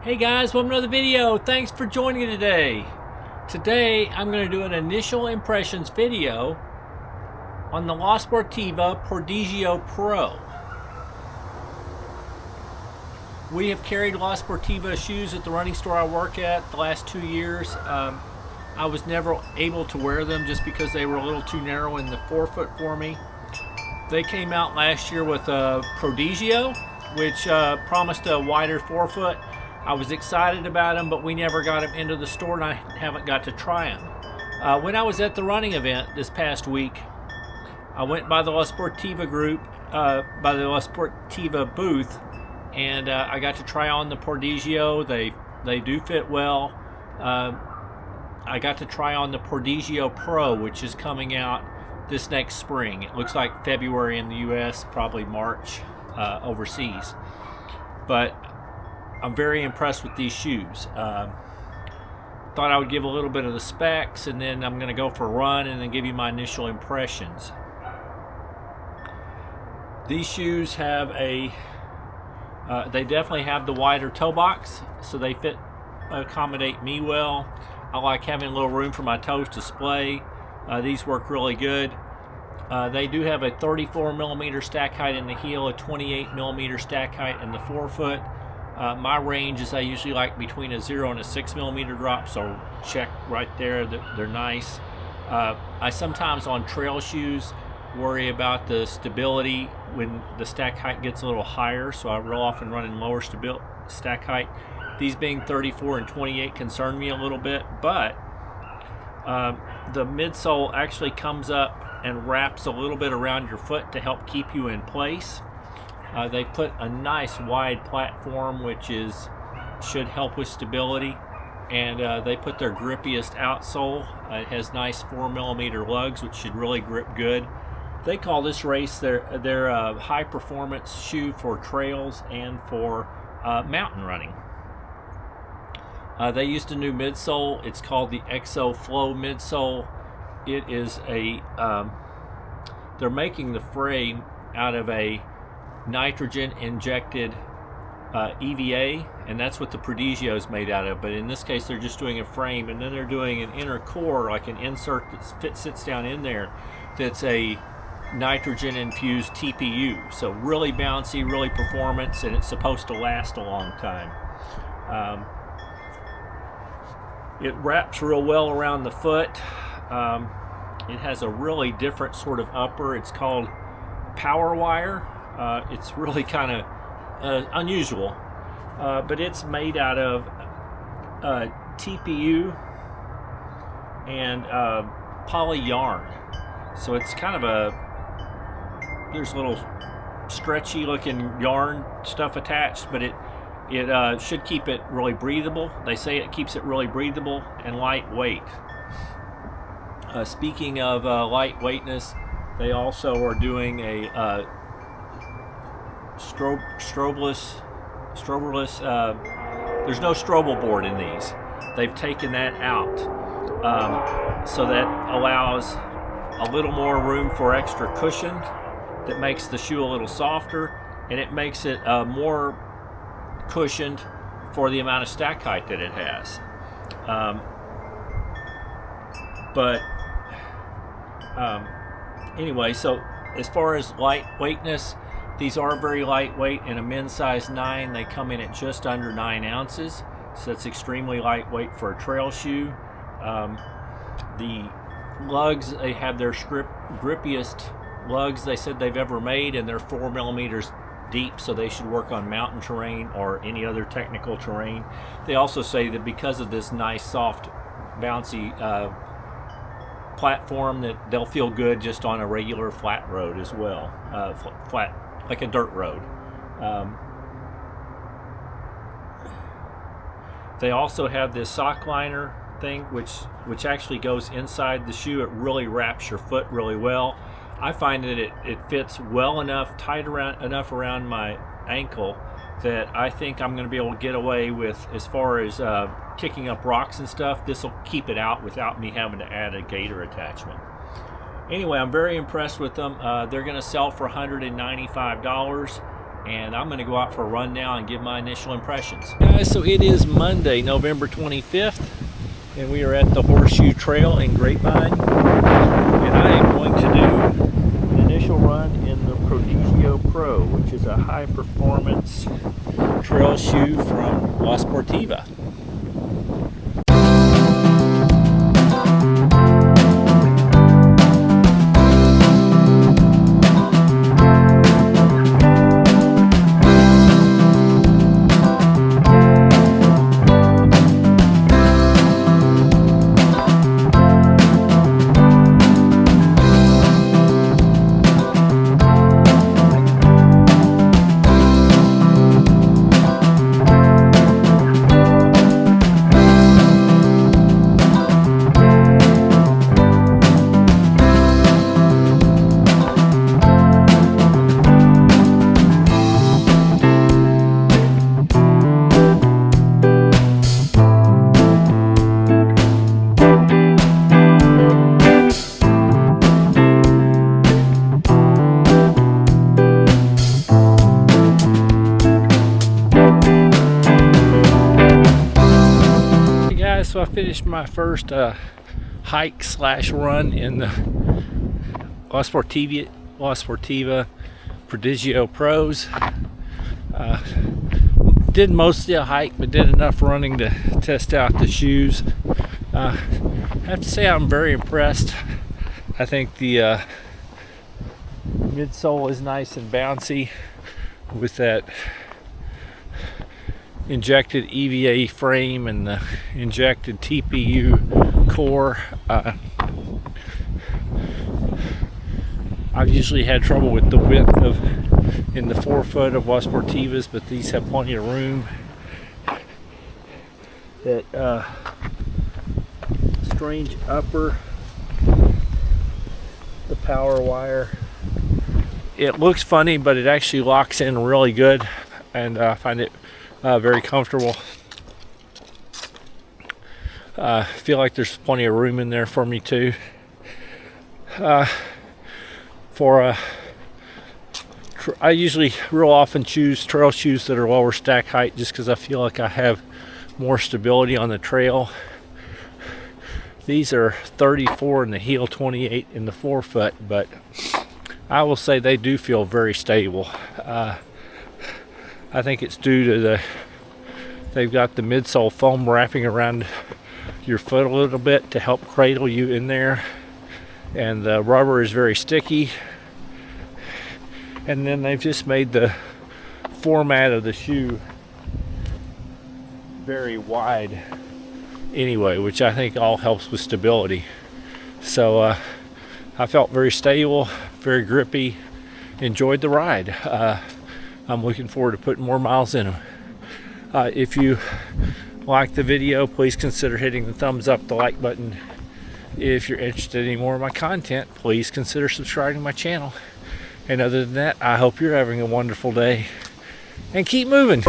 Hey guys, welcome to the video. Thanks for joining today. Today I'm going to do an initial impressions video on the La Sportiva Prodigio Pro. We have carried La Sportiva shoes at the running store I work at the last 2 years. I was never able to wear them just because they were a little too narrow in the forefoot for me. They came out last year with a Prodigio, which promised a wider forefoot. I was excited about them, but we never got them into the store and I haven't got to try them. When I was at the running event this past week, I went by the La Sportiva group, by the La Sportiva booth, and I got to try on the Prodigio. They do fit well. I got to try on the Prodigio Pro, which is coming out this next spring. It looks like February in the US, probably March overseas. But I'm very impressed with these shoes. Thought I would give a little bit of the specs, and then I'm going to go for a run and then give you my initial impressions. These shoes have they definitely have the wider toe box, so they accommodate me well. I like having a little room for my toes to splay. These work really good. They do have a 34 millimeter stack height in the heel, a 28 millimeter stack height in the forefoot. My range is I usually like between a 0 and a 6 millimeter drop, so check right there that they're nice. I sometimes on trail shoes worry about the stability when the stack height gets a little higher, so I real often run in lower stack height. These being 34 and 28 concern me a little bit, but the midsole actually comes up and wraps a little bit around your foot to help keep you in place. They put a nice wide platform, which should help with stability, and they put their grippiest outsole. It has nice 4 millimeter lugs, which should really grip good. They call this race their high performance shoe for trails and for mountain running. They used a new midsole. It's called the Exo Flow midsole. It is they're making the frame out of a nitrogen injected EVA, and that's what the Prodigio is made out of, but in this case they're just doing a frame, and then they're doing an inner core, like an insert that sits down in there, that's a nitrogen infused TPU, so really bouncy, really performance, and it's supposed to last a long time. It wraps real well around the foot. It has a really different sort of upper. It's called power wire. It's really kind of unusual, but it's made out of TPU and poly yarn. So it's kind of there's a little stretchy looking yarn stuff attached, but it should keep it really breathable. They say it keeps it really breathable and lightweight. Speaking of lightweightness, they also are doing a strobleless, there's no strobel board in these. They've taken that out, so that allows a little more room for extra cushion that makes the shoe a little softer, and it makes it more cushioned for the amount of stack height that it has. Anyway, so as far as lightweightness, these are very lightweight. In a men's size 9, they come in at just under 9 ounces, so that's extremely lightweight for a trail shoe. The lugs, they have their grippiest lugs they said they've ever made, and they're 4 millimeters deep, so they should work on mountain terrain or any other technical terrain. They also say that because of this nice, soft, bouncy platform, that they'll feel good just on a regular flat road as well, flat like a dirt road. They also have this sock liner thing, which actually goes inside the shoe. It really wraps your foot really well. I find that it fits well enough, tight enough around my ankle, that I think I'm going to be able to get away with, as far as kicking up rocks and stuff. This will keep it out without me having to add a gaiter attachment. Anyway, I'm very impressed with them. They're going to sell for $195. and I'm going to go out for a run now and give my initial impressions. Guys, so it is Monday, November 25th, and we are at the Horseshoe Trail in Grapevine, and I am going to do an initial run in the Prodigio Pro, which is a high-performance trail shoe from Sportiva. So I finished my first hike / run in the Sportiva Prodigio Pros. Did mostly a hike, but did enough running to test out the shoes. I have to say I'm very impressed. I think the midsole is nice and bouncy with that injected EVA frame and the injected TPU core. I've usually had trouble with the width in the forefoot of Sportivas, but these have plenty of room. That strange upper, the power wire, it looks funny, but it actually locks in really good, and I find it very comfortable. Feel like there's plenty of room in there for me too. I usually real often choose trail shoes that are lower stack height just because I feel like I have more stability on the trail. These are 34 in the heel, 28 in the forefoot, but I will say they do feel very stable. I think it's due to they've got the midsole foam wrapping around your foot a little bit to help cradle you in there, and the rubber is very sticky. And then they've just made the format of the shoe very wide anyway, which I think all helps with stability. So I felt very stable, very grippy, enjoyed the ride. I'm looking forward to putting more miles in them. If you like the video, please consider hitting the thumbs up, the like button. If you're interested in any more of my content, please consider subscribing to my channel. And other than that, I hope you're having a wonderful day and keep moving.